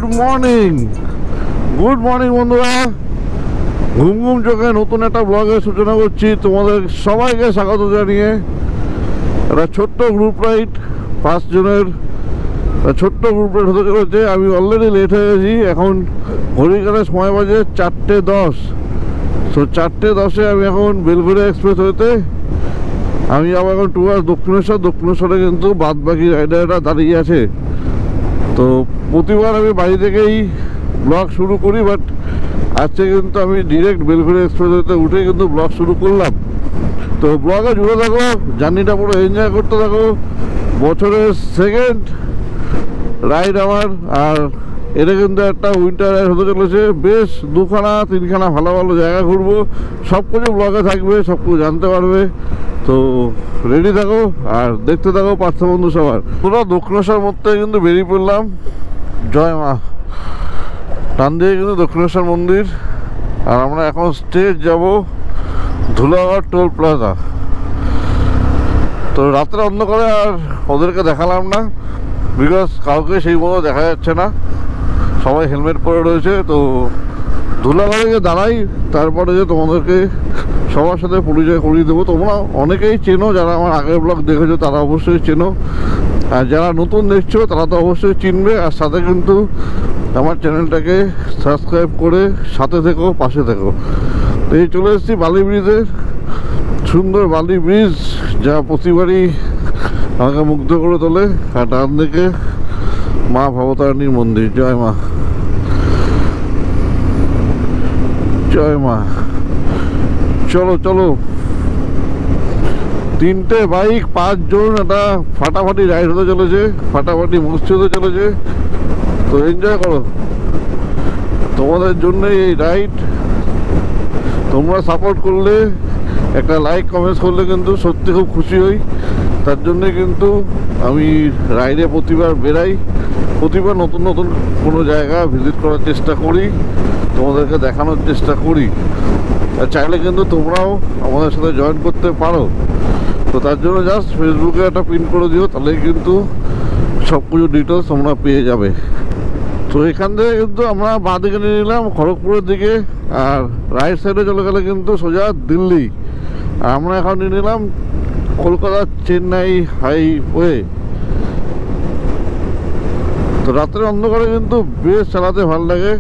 Good morning বন্ধুরা, ঘুম ঘুম চোখে নতুন একটা ব্লগের সূচনা করছি। তোমাদের সবাইকে স্বাগত জানিয়ে একটা ছোট্ট গ্রুপ রাইড, 5 জনের ছোট্ট গ্রুপ রাইড হতে চলেছে। আমি অলরেডি লেট হয়ে গেছি, এখন ঘড়িকালের সময় বাজে 4:10। সো 4:10-এ আমি এখন বেলঘড়িয়া এক্সপ্রেস হতে আমি যাবো এখন টুয়ার্স দক্ষিণেশ্বরে কিন্তু বাদ বাকি রাইডাররা দাঁড়িয়ে আছে। তো প্রতিবার আমি বাড়ি থেকেই ব্লগ শুরু করি, বাট আজকে কিন্তু আমি ডিরেক্ট বেলঘড়িয়া এক্সপ্রেস হতে উঠে কিন্তু ব্লগ শুরু করলাম। তো ব্লগে জুড়ে থাকো, জার্নিটা পুরো এনজয় করতে থাকো। বছরের সেকেন্ড রাইড আমার, আর এটা কিন্তু একটা উইন্টার রাইড হতে চলেছে। বেশ 2-3খানা ভালো ভালো জায়গা ঘুরবো, সব কিছু ব্লগে থাকবে, সব কিছু জানতে পারবে। তো রেডি থাকো আর দেখতে থাকো পার্থ বন্ধু সবার। পুরো দক্ষিণেশ্বর মধ্যে কিন্তু বেরিয়ে পড়লাম। জয় মা, টান দিয়ে কিন্তু দক্ষিণেশ্বর মন্দির। আর আমরা এখন স্টেজ যাব ধুলাগড় টোল প্লাজা। তো রাত্রে অন্ধকারে আর ওদেরকে দেখালাম না, বিকজ কাউকে সেই মতো দেখা যাচ্ছে না, সবাই হেলমেট পরে রয়েছে। তো ধুলাগড়ে গিয়ে দাঁড়াই, তারপরে যে তোমাদেরকে সবার সাথে পরিচয় করিয়ে দেবো। তোমরা অনেকেই চেনো, যারা আমার আগের ব্লগ দেখেছো তারা অবশ্যই চেনো, আর যারা নতুন দেখছো তারা তো অবশ্যই চিনবে। আর সাথে কিন্তু আমার চ্যানেলটাকে সাবস্ক্রাইব করে সাথে থেকো, পাশে থেকো। তো এই চলে এসেছি বালি ব্রিজে, সুন্দর বালি ব্রিজ, যা প্রতিবারই আমাকে মুগ্ধ করে তোলে। আর ডান দিকে মা ভবতারিণীর মন্দির। জয় মা, জয় মা। চলো চলো, 3টে বাইক, 5 জন, একটা ফাটাফাটি রাইড হতে চলেছে, ফাটাফাটি মস্তি হতে চলেছে। তো এনজয় করো, তোমাদের জন্য এই রাইড। তোমরা সাপোর্ট করলে, একটা লাইক কমেন্টস করলে কিন্তু সত্যি খুব খুশি হই। তার জন্যে কিন্তু আমি রাইডে প্রতিবার বেরাই, প্রতিবার নতুন নতুন কোনো জায়গা ভিজিট করার চেষ্টা করি, তোমাদেরকে দেখানোর চেষ্টা করি। আর চাইলে কিন্তু তোমরাও আমাদের সাথে জয়েন করতে পারো। তো তার জন্য জাস্ট ফেসবুকে একটা পিন করে দিও, তাহলে কিন্তু সব কিছু ডিটেলস তোমরা পেয়ে যাবে। তো এখান থেকে কিন্তু আমরা বাঁ দিকে নিয়ে নিলাম খড়গপুরের দিকে, আর রাইট সাইডে চলে গেলে কিন্তু সোজা দিল্লি। আর আমরা এখন নিয়ে নিলাম কলকাতা চেন্নাই হাইওয়ে। তো রাত্রে অন্ধকারে কিন্তু বেশ চালাতে ভালো লাগে,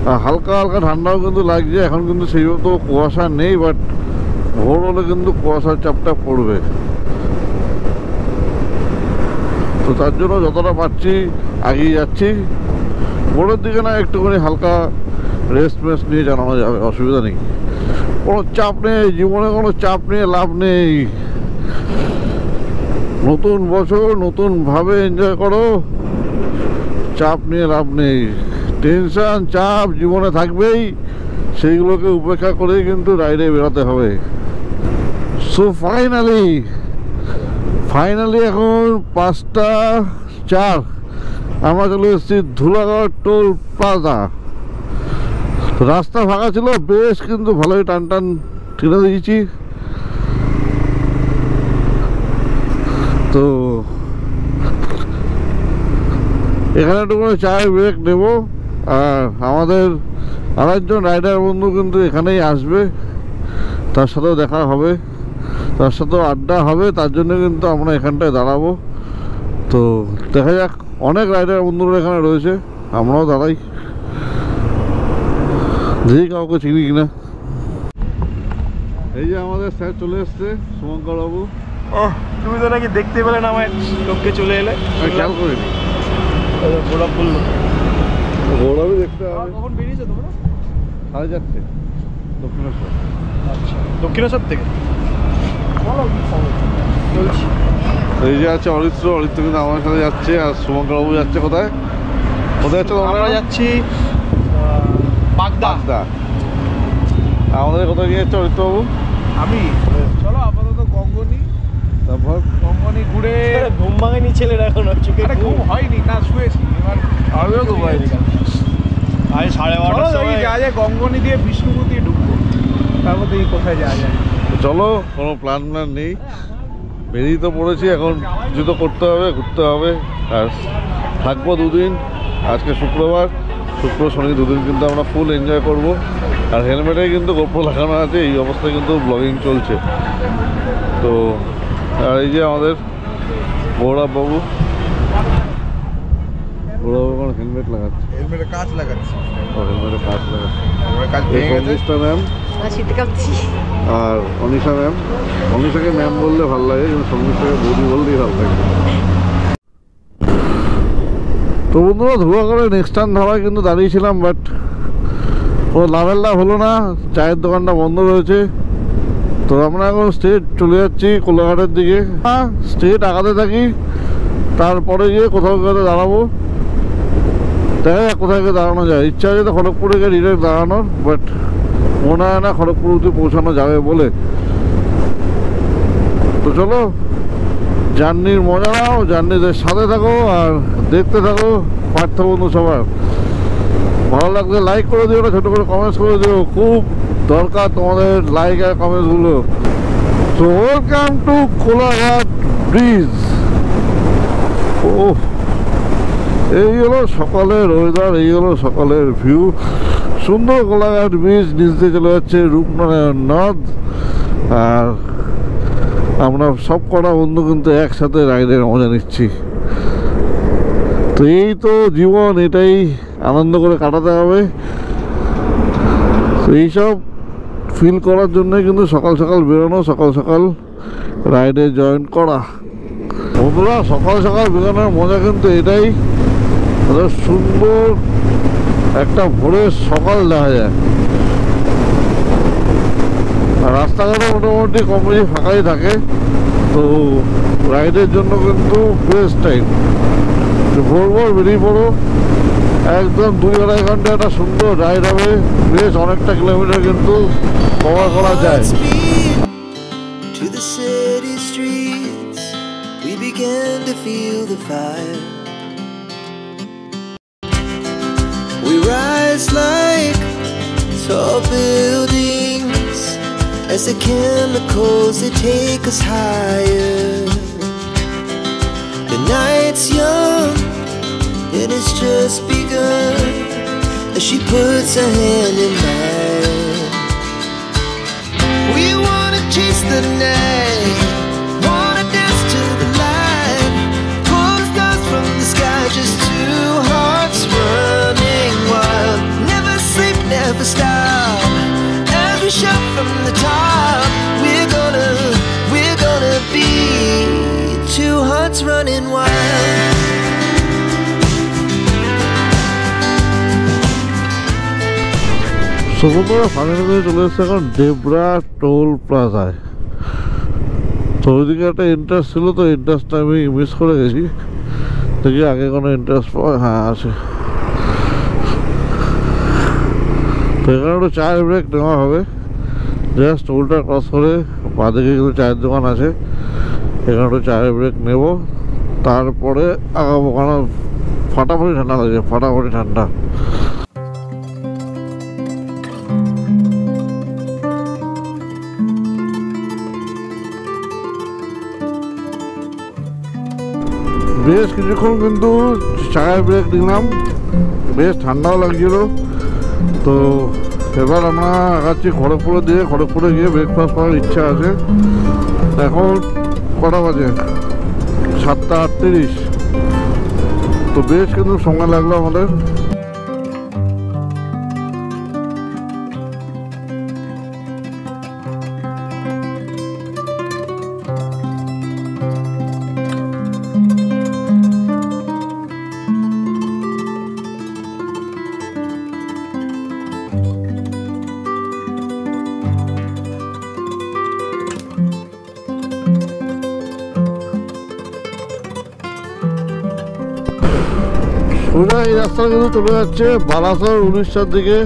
আর হালকা হালকা ঠান্ডাও কিন্তু লাগছে। এখন কিন্তু সেই মতো কুয়াশা নেই, বাট ভোর হলে কিন্তু কুয়াশার চাপটা পড়বে। তো তার জন্য যতটা পারছি এগিয়ে যাচ্ছি। ভোরের দিকে না একটুখানি হালকা রেস্ট নিয়ে জানানো যাবে, অসুবিধা নেই, কোনো চাপ নেই। জীবনে কোনো চাপ নিয়ে লাভ নেই। নতুন বছর নতুনভাবে এনজয় করো, চাপ নিয়ে লাভ নেই। টেনশন চাপ জীবনে থাকবেই, সেইগুলোকে উপেক্ষা করেই কিন্তু রাইডে বেরোতে হবে। সো ফাইনালি এখন 5:04 আমরা চলে এসেছি ধুলাগড় টোল প্লাজা। রাস্তা ফাঁকা ছিল, বেশ কিন্তু ভালোই টান ঠেলে দিয়েছি। তো এখানে একটু করে চায়ের ব্রেক নেব। আর আমাদের আরেকজন রাইডার বন্ধু কিন্তু এখানেই আসবে, তার সাথেও দেখা হবে, তার সাথেও আড্ডা হবে। তার জন্য কিন্তু আমরা এখানটায় দাঁড়াবো। তো দেখা যাক, অনেক রাইডার বন্ধুরা এখানে রয়েছে, আমরাও দাঁড়াই, দেখি কাউকে চিনি কিনা। এই যে আমাদের স্যার চলে এসছে, শুভঙ্কর বাবু। তুমি তো নাকি দেখতে পেলে না আমার লোককে চলে এলে? খেয়াল করিনি, গোলাপ বললো গৌরবই দেখতে হবে। কখন বেরিয়েছো তোমরা? 4:30 দক্ষিণেশ্বর। আচ্ছা, দক্ষিণেশ্বর থেকে বলছি। এই যে আছে অরিত্র কিন্তু আমার সাথে যাচ্ছে, আর শুভঙ্কর বাবু যাচ্ছে কোথায় যাচ্ছে? আমরা যাচ্ছি বাগদা। আমাদের কোথায় নিয়ে যাচ্ছে অরিত্র বাবু? আমি চলো আপাতত গঙ্গনি, তারপর গঙ্গনি ঘুরে। ঘুম ভাঙেনি ছেলের এখন, চোখে ঘুম হয়নি, না শুয়েছি। এবার আমিও ঘুম হয়নি, আজ 12:30 সময় যা যায় গঙ্গনি দিয়ে বিষ্ণুপুর দিয়ে ঢুকবো, তারপর দেখি কোথায় যাওয়া যায়। চলো, কোনো প্ল্যান নেই, বেরিয়ে তো পড়েছি। এখন কিছু তো করতে হবে, ঘুরতে হবে, আর থাকবো 2 দিন। আজকে শুক্রবার, শুক্র শনি দুদিন কিন্তু আমরা ফুল এনজয় করব। আর হেলমেটে কিন্তু গোপ্রো লাগানো আছে, এই অবস্থায় কিন্তু ব্লগিং চলছে। তো আর এই যে আমাদের গৌরব বাবু এখন হেলমেট লাগাচ্ছে, হেলমেটে কাঁচ লাগাচ্ছে, হেলমেটে কাঁচ লাগাচ্ছে। কাঁচ ভেঙে গেছে ম্যাম আর অনিশা ম্যাম, অনিশাকে ম্যাম বললে ভালো লাগে, কিন্তু সঙ্গীতাকে বৌদি বললেই ভালো লাগে। তো বন্ধুরা ধুয়াগড়ে নেক্সট টাইম ধাবায় কিন্তু দাঁড়িয়েছিলাম, বাট ও লাভের লাভ হলো না, চায়ের দোকানটা বন্ধ রয়েছে। তো আমরা এখন স্ট্রেট চলে যাচ্ছি কোলাঘাটের দিকে। হ্যাঁ, স্ট্রেট আগাতে থাকি, তারপরে গিয়ে কোথাও কোথাও দাঁড়াবো। দেখা যাক কোথায় গিয়ে দাঁড়ানো যায়। ইচ্ছা আছে তো খড়গপুরে গিয়ে ডিরেক্ট দাঁড়ানোর, বাট মনে হয় না খড়গপুর অবধি পৌঁছানো যাবে বলে। তো চলো জার্নির মজা নাও, জার্নিদের সাথে থাকো আর দেখতে থাকো পার্থ বন্ধু সবার। ভালো লাগলে লাইক করে দিও, না ছোটো করে কমেন্টস করে দিও, খুব দরকার তোমাদের লাইক আর কমেন্টসগুলো। তো ওয়েলকাম টু কোলাঘাট ব্রিজ। ও এই হলো সকালের ওয়েদার, এই হলো সকালের ভিউ। সুন্দর কোলাঘাট ব্রিজ, নিচ দিয়ে চলে যাচ্ছে রূপনারায়ণ নদ। আর আমরা সব কটা বন্ধু কিন্তু একসাথে রাইডের মজা নিচ্ছি। তো এই তো জীবন, এটাই আনন্দ করে কাটাতে হবে। তো এইসব ফিল করার জন্যই কিন্তু সকাল সকাল বেরোনো, সকাল সকাল রাইডে জয়েন করা। বন্ধুরা সকাল সকাল বেরোনোর মজা কিন্তু এটাই, সুন্দর একটা ভোরের সকাল দেখা যায়। আর রাস্তাঘাটে মোটামুটি কম বেশি ফাঁকাই থাকে, তো রাইডের জন্য কিন্তু বেস্ট টাইম। ভোর ভোর বেরিয়ে পড়ো, একদম 2-2.5 ঘন্টা একটা সুন্দর রাইড হবে। বেশ অনেকটা কিলোমিটার কিন্তু কভার করা যায়। To the city streets, we began to feel the fire. We rise like tall buildings as the chemicals they take us higher. The night's young and it's just begun as she puts her hand in mine. We wanna chase the night, wanna dance to the light, pull the stars from the sky, just two hearts running wild. Never sleep, never stop, as we shout from the top. We're gonna be two hearts running wild. সমুদ্র finally চলে এসেছে এখন Debra toll প্লাজায়। তো ওইদিকে একটা interest ছিল, তো ইন্টারেস্টটা আমি মিস করে গেছি। দেখি আগে কোনো ইন্টারেস্ট পাওয়া, হ্যাঁ আছে। তো এখানে একটু চায়ের ব্রেক নেওয়া হবে, জাস্ট টোলটা ক্রস করে বাঁদিকে কিন্তু চায়ের দোকান আছে, এখানে একটু চায়ের ব্রেক নেব, তারপরে আগাবো। কারণ ফাটাফাটি ঠান্ডা লাগছে, ফাটাফাটি ঠান্ডা। বেশ কিছুক্ষণ কিন্তু চায়ের ব্রেক নিলাম, বেশ ঠান্ডাও লাগছিল। তো এবার আমরা আগাচ্ছি খড়গপুরে দিয়ে, খড়গপুরে গিয়ে ব্রেকফাস্ট করার ইচ্ছা আছে। এখন কটা বাজে? 7:38। তো বেশ কিন্তু সময় লাগলো আমাদের। সোজা এই রাস্তা কিন্তু চলে যাচ্ছে বালাসর উড়িষ্যার দিকে,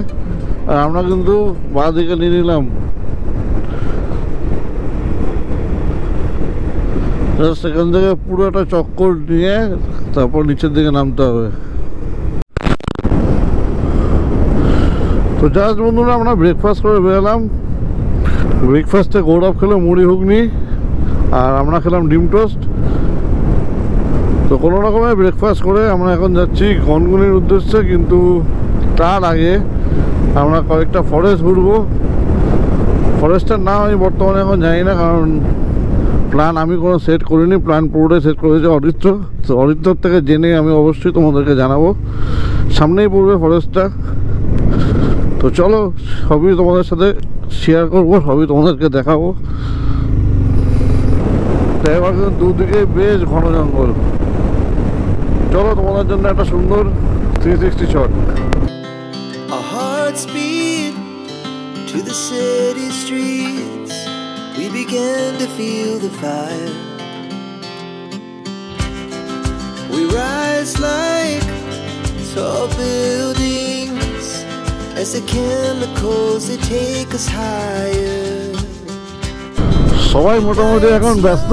আর আমরা কিন্তু বাঁ দিকে নিয়ে নিলাম। সেখান থেকে পুরো একটা চক্কর নিয়ে তারপর নিচের দিকে নামতে হবে। তো জাস্ট বন্ধুরা আমরা ব্রেকফাস্ট করে বেরোলাম। ব্রেকফাস্টে গৌরব খেলো মুড়ি ঘুগনি, আর আমরা খেলাম ডিম টোস্ট। তো কোনো রকমে ব্রেকফাস্ট করে আমরা এখন যাচ্ছি গনগনির উদ্দেশ্যে, কিন্তু তার আগে আমরা কয়েকটা ফরেস্ট ঘুরবো। ফরেস্টের নাম আমি বর্তমানে এখন জানি না, কারণ প্ল্যান আমি কোনো সেট করিনি, প্ল্যান পুরোটাই সেট করেছে অরিত্র। তো অরিত্রর থেকে জেনে আমি অবশ্যই তোমাদেরকে জানাবো। সামনেই পড়বে ফরেস্টটা, তো চলো সবই তোমাদের সাথে শেয়ার করবো, সবই তোমাদেরকে দেখাবো। তো এবার কিন্তু দুদিকে বেশ ঘন জঙ্গল। চলো তোমাদের জন্য একটা সুন্দর 360 shot. Our hearts beat to the city streets. We began to feel the fire. We rise like tall buildings as the chemicals they take us higher. সবাই মোটামুটি এখন ব্যস্ত,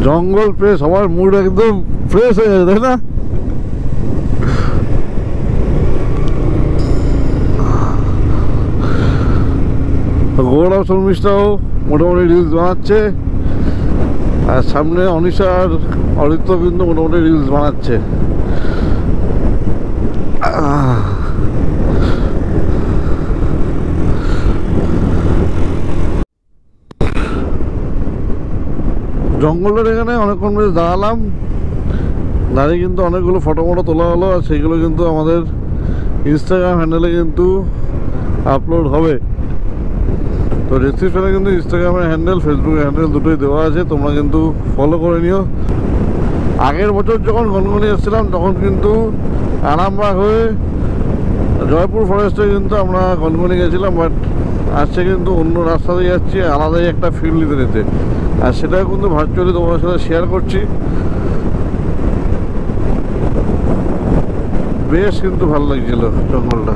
জঙ্গল পেয়ে সবার মুড একদম ফ্রেশ হয়ে যাবে, তাই না? গৌরব শর্মিষ্ঠাও মোটামুটি রিলস বানাচ্ছে, আর সামনে অনিশা আর অরিত্র কিন্তু মোটামুটি রিলস বানাচ্ছে। জঙ্গলের এখানে অনেকক্ষণ বেশ দাঁড়ালাম, দাঁড়িয়ে কিন্তু অনেকগুলো ফটো তোলা হলো, আর সেগুলো কিন্তু আমাদের ইনস্টাগ্রাম হ্যান্ডেলে কিন্তু আপলোড হবে। তো ডেসক্রিপশনে কিন্তু ইনস্টাগ্রামের হ্যান্ডেল, ফেসবুকের হ্যান্ডেল দুটোই দেওয়া আছে, তোমরা কিন্তু ফলো করে নিও। আগের বছর যখন গনগনি এসেছিলাম তখন কিন্তু আরামবাগ হয়ে জয়পুর ফরেস্টে কিন্তু আমরা গনগনি গেছিলাম, বাট আজকে কিন্তু অন্য রাস্তা দিয়ে যাচ্ছি, আলাদাই একটা ফিল নিতে। আর সেটাও কিন্তু ভার্চুয়ালি তোমার সাথে শেয়ার করছি। বেশ কিন্তু ভালো লাগছিল জঙ্গলটা।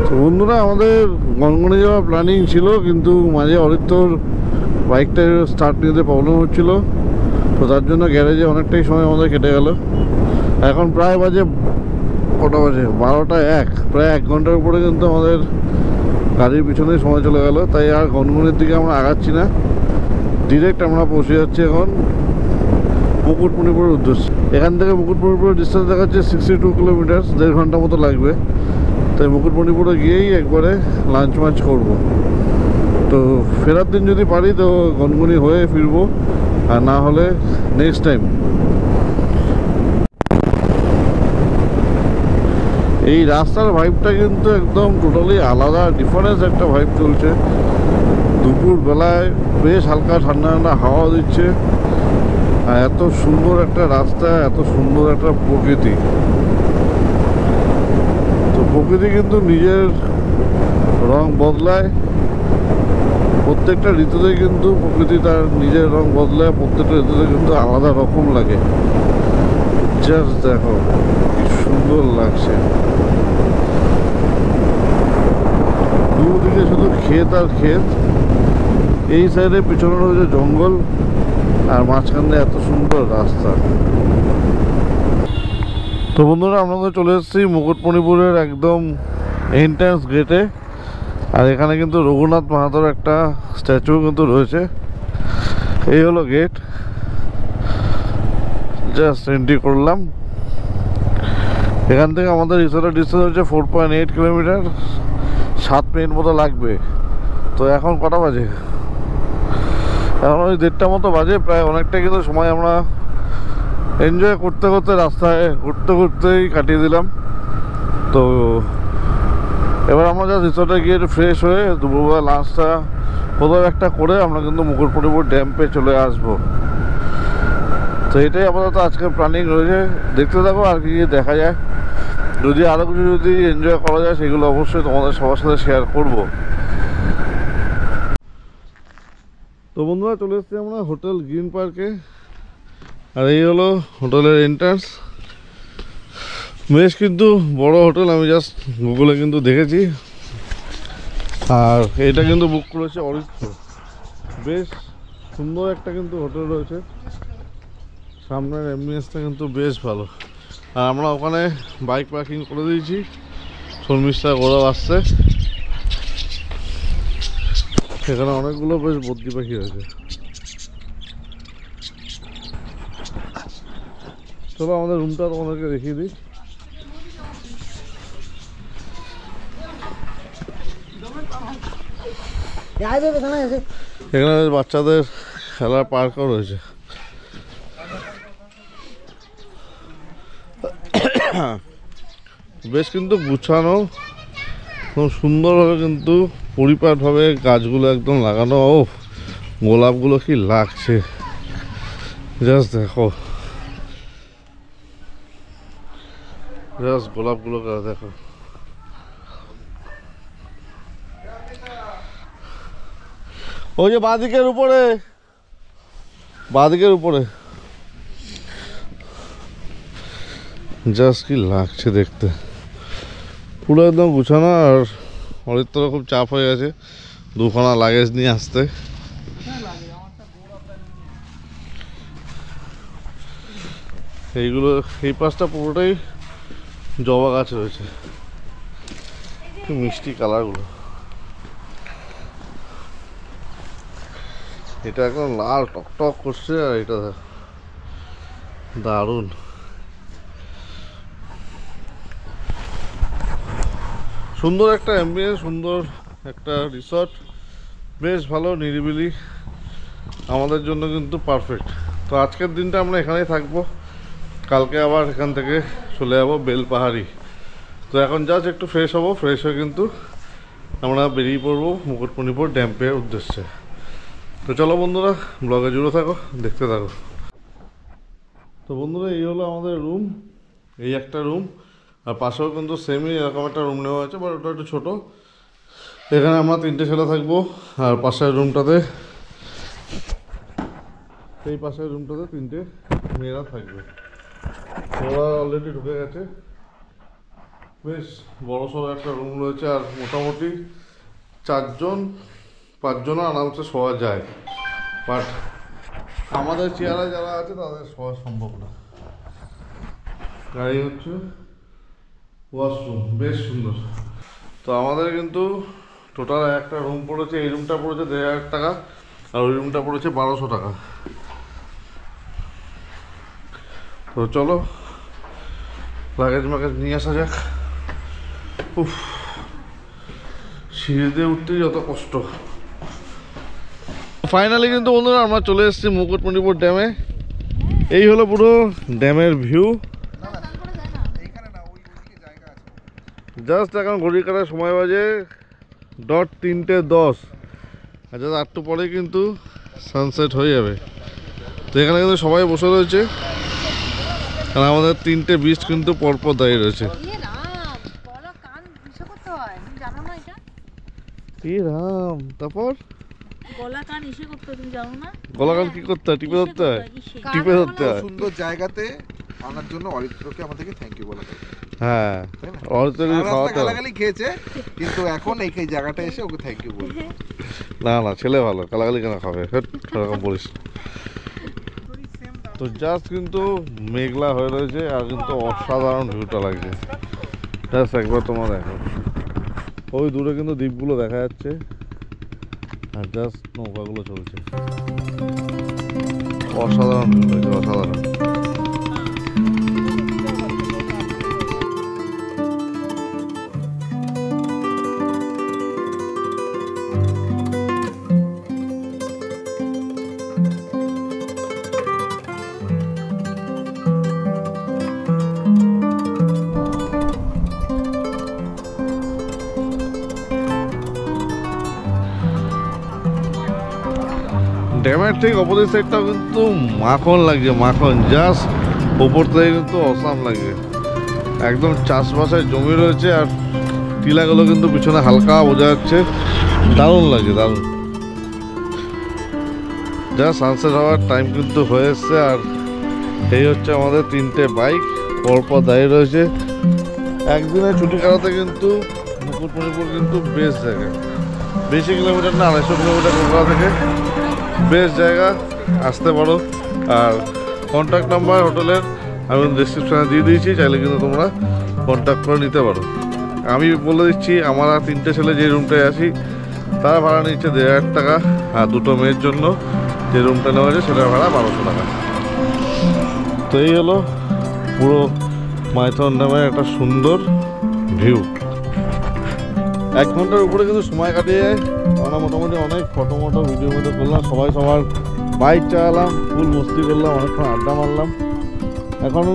তো বন্ধুরা, আমাদের গনগনি যাওয়ার প্ল্যানিং ছিল, কিন্তু মাঝে অরিত্রর বাইকটা স্টার্ট নিতে প্রবলেম হচ্ছিল, তো তার জন্য গ্যারেজে অনেকটাই সময় আমাদের কেটে গেল। এখন প্রায় বাজে কটা বাজে, 12টা 1, প্রায় 1 ঘন্টার উপরে কিন্তু আমাদের গাড়ির পিছনেই সময় চলে গেল। তাই আর গনগনির দিকে আমরা আগাচ্ছি না, ডিরেক্ট আমরা পৌঁছে যাচ্ছি এখন মুকুটমণিপুরের উদ্দেশ্যে। এখান থেকে মুকুটমণিপুরের ডিস্টেন্স দেখাচ্ছে 62 কিলোমিটার, 1.5 ঘন্টা মতো লাগবে। তাই মুকুটমণিপুরে গিয়েই একবারে লাঞ্চ মাঞ্চ করবো। তো ফেরার দিন যদি পারি তো গনগনি হয়ে ফিরবো, আর না হলে নেক্সট টাইম। এই রাস্তার ভাইবটা কিন্তু একদম টোটালি আলাদা, ডিফারেন্স একটা ভাইব চলছে। দুপুর বেলায় বেশ হালকা ঠান্ডা ঠান্ডা হাওয়া দিচ্ছে, আর এত সুন্দর একটা রাস্তা, এত সুন্দর একটা প্রকৃতি। তো প্রকৃতি কিন্তু নিজের রং বদলায়, প্রত্যেকটা ঋতুতে কিন্তু প্রকৃতি তার নিজের রং বদলায়, প্রত্যেকটা ঋতুতে কিন্তু আলাদা রকম লাগে। জাস্ট দেখো কি সুন্দর লাগছে, দুদিকে শুধু ক্ষেত আর ক্ষেত, এই সাইডে পিছনে রয়েছে জঙ্গল, আর মাঝখানে এত সুন্দর রাস্তা। তো বন্ধুরা, আমরা তো চলে এসেছি মুকুটমণিপুরের একদম এন্ট্রান্স গেটে, আর এখানে কিন্তু রঘুনাথ মাহাতোর একটা স্ট্যাচু কিন্তু রয়েছে। এই হলো গেট, জাস্ট এন্ট্রি করলাম। এখান থেকে আমাদের রিসোর্টের ডিস্টেন্স হচ্ছে 4.8 কিলোমিটার, 7 মিনিট মতো লাগবে। তো এখন কটা বাজে? এখন ওই 1:30 মতো বাজে। প্রায় অনেকটা কিন্তু সময় আমরা এনজয় করতে করতে, রাস্তায় ঘুরতে ঘুরতেই কাটিয়ে দিলাম। তো এবার আমরা যা রিসোর্টে গিয়ে ফ্রেশ হয়ে দুপুরবেলা লাঞ্চটা কোথাও একটা করে আমরা কিন্তু মুকুটমণিপুর ড্যাম্পে চলে আসবো। তো এটাই আপাতত আজকের প্ল্যানিং রয়েছে, দেখতে থাকো আর কি দেখা যায়। যদি আরও কিছু যদি এনজয় করা যায় সেগুলো অবশ্যই তোমাদের সবার সাথে শেয়ার করব। তো বন্ধুরা, চলে এসেছি আমরা হোটেল গ্রিন পার্কে, আর এই হলো হোটেলের এন্ট্রান্স। বেশ কিন্তু বড় হোটেল, আমি জাস্ট গুগলে কিন্তু দেখেছি। আর এটা কিন্তু বুক করেছে অরিত্র। বেশ সুন্দর একটা কিন্তু হোটেল রয়েছে, সামনের অ্যাম্বিয়েন্সটা কিন্তু বেশ ভালো। আর আমরা ওখানে বাইক পার্কিং করে দিয়েছি, শর্মিষ্ঠা গৌরব আসছে। এখানে অনেকগুলো বেশ বদ্রি পাখি আছে। চলো আমাদের রুমটা তোমাদেরকে দেখিয়ে দিই। এখানে বাচ্চাদের খেলার পার্কও রয়েছে। বেশ কিন্তু গুছানো, খুব সুন্দরভাবে কিন্তু পরিপাটভাবে গাছগুলো একদম লাগানো। ও গোলাপগুলো কি লাগছে, জাস্ট দেখো, জাস্ট গোলাপগুলো দেখো। ওই যে বাঁদিকের উপরে, বাঁদিকের উপরে জাস্ট কি লাগছে দেখতে, পুরো একদম গুছানো। আর অনেক তো খুব চাপ হয়ে গেছে দুখানা লাগেজ নিয়ে আসতে। এইগুলো এই পাশটা পুরোটাই জবা গাছ রয়েছে, কি মিষ্টি কালারগুলো। এটা একদম লাল টকটক করছে, আর এটা দারুণ। সুন্দর একটা অ্যাম্বিয়েন্স, সুন্দর একটা রিসর্ট, বেশ ভালো নিরিবিলি, আমাদের জন্য কিন্তু পারফেক্ট। তো আজকের দিনটা আমরা এখানেই থাকবো, কালকে আবার এখান থেকে চলে যাবো বেলপাহাড়ি। তো এখন জাস্ট একটু ফ্রেশ হবো, ফ্রেশ হয়ে কিন্তু আমরা বেরিয়ে পড়বো মুকুটমণিপুর ড্যামের উদ্দেশ্যে। তো চলো বন্ধুরা, ব্লগে জুড়ে থাকো, দেখতে থাকো। তো বন্ধুরা, এই হলো আমাদের রুম, এই একটা রুম, আর পাশেও কিন্তু সেমই এরকম একটা রুম নেওয়া হয়েছে, বাট ওটা একটু ছোটো। এখানে আমরা 3টে ছেলে থাকবো, আর পাশের রুমটাতে, এই পাশের রুমটাতে 3টে মেয়েরা থাকবে। ওরা অলরেডি ঢুকে গেছে। বেশ বড় সড়ো একটা রুম রয়েছে, আর মোটামুটি 4-5জন আরামসে শোয়া যায়, বাট আমাদের চেয়ারে যারা আছে তাদের শোয়া সম্ভব না। গাড়ি হচ্ছে ওয়াশরুম, বেশ সুন্দর। তো আমাদের কিন্তু টোটাল একটা রুম পড়েছে, এই রুমটা পড়েছে 1,500 টাকা, আর ওই রুমটা পড়েছে 1200 টাকা। তো চলো লাগেজ মাগেজ নিয়ে আসা যাক। উফ, সিঁড়ি দিয়ে উঠতেই যত কষ্ট। ফাইনালি কিন্তু বন্ধুরা আমরা চলে এসেছি মুকুটমণিপুর ড্যামে। এই হলো পুরো ড্যামের ভিউ। জাস্ট এখন ঘড়ি কাটার সময় বাজে 3:10, আচ্ছা একটু পরে কিন্তু সানসেট হয়ে যাবে। তো এখানে কিন্তু সবাই বসে রয়েছে, কারণ আমাদের 3টে বিচ কিন্তু পরপর দাঁড়িয়ে রয়েছে। তারপর গলা কান কি করতে হয়? টিপে ধরতে হয়, টিপে ধরতে হয়। সুন্দর জায়গাতে আনার জন্য অরিত্রকে আমাদেরকে থ্যাংক ইউ বলা হয়। হ্যাঁ, অরিত্রকে খাওয়াতে গালাগালি খেয়েছে, কিন্তু এখন এই জায়গাটা এসে ওকে থ্যাংক ইউ বলি। না না, ছেলে ভালো, গালাগালি কেন খাবে, সেরকম বলিস। তো জাস্ট কিন্তু মেঘলা হয়ে রয়েছে, আর কিন্তু অসাধারণ ভিউটা লাগছে। জাস্ট একবার তোমরা দেখো, ওই দূরে কিন্তু দ্বীপগুলো দেখা যাচ্ছে, আর জাস্ট নৌকাগুলো চলছে। অসাধারণ ভিউ লাগছে, অসাধারণ। ড্যামের ঠিক অপোজিট সাইডটাও কিন্তু মাখন লাগছে, মাখন। জাস্ট ওপর থেকে কিন্তু অসাম লাগছে, একদম চাষবাসের জমি রয়েছে, আর টিলাগুলো কিন্তু পিছনে হালকা বোঝা যাচ্ছে। দারুণ লাগছে, দারুণ। যা সানসেট হওয়ার টাইম কিন্তু হয়ে এসছে, আর এই হচ্ছে আমাদের 3টে বাইক পরপর দাঁড়িয়ে রয়েছে। একদিনে ছুটি কাটাতে কিন্তু মুকুটমণিপুর কিন্তু বেস্ট জায়গা, বেশি কিলোমিটার না, 250 কিলোমিটার কলকাতা থেকে, বেস্ট জায়গা, আসতে পারো। আর কন্ট্যাক্ট নাম্বার হোটেলের আমি ডিসক্রিপশানে দিয়ে দিয়েছি, চাইলে কিন্তু তোমরা কন্ট্যাক্ট করে নিতে পারো। আমি বলে দিচ্ছি, আমরা 3টে ছেলে যে রুমটায় আছি তার ভাড়া নিচ্ছে 1500 টাকা, আর দুটো মেয়ের জন্য যে রুমটা নেওয়া হয়েছে সেটার ভাড়া 1200 টাকা। তো এই হলো পুরো মাইথন ড্যামের একটা সুন্দর ভিউ। 1 ঘন্টার উপরে কিন্তু সময় কাটিয়ে আমরা মোটামুটি অনেক ফটো ভিডিও করলাম, সবাই সবার বাইক চালালাম, ফুল মস্তি করলাম, অনেকক্ষণ আড্ডা মারলাম। এখন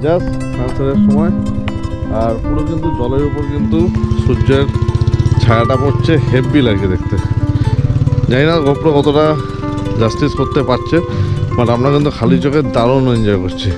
জাস্ট সানসেটের সময়, আর পুরো কিন্তু জলের উপর কিন্তু সূর্যের ছায়াটা পড়ছে, হেভি লাগে দেখতে। জানি না গোপ্রো কতটা জাস্টিস করতে পারছে, বাট আমরা কিন্তু খালি চোখে দারুণ এনজয় করছি।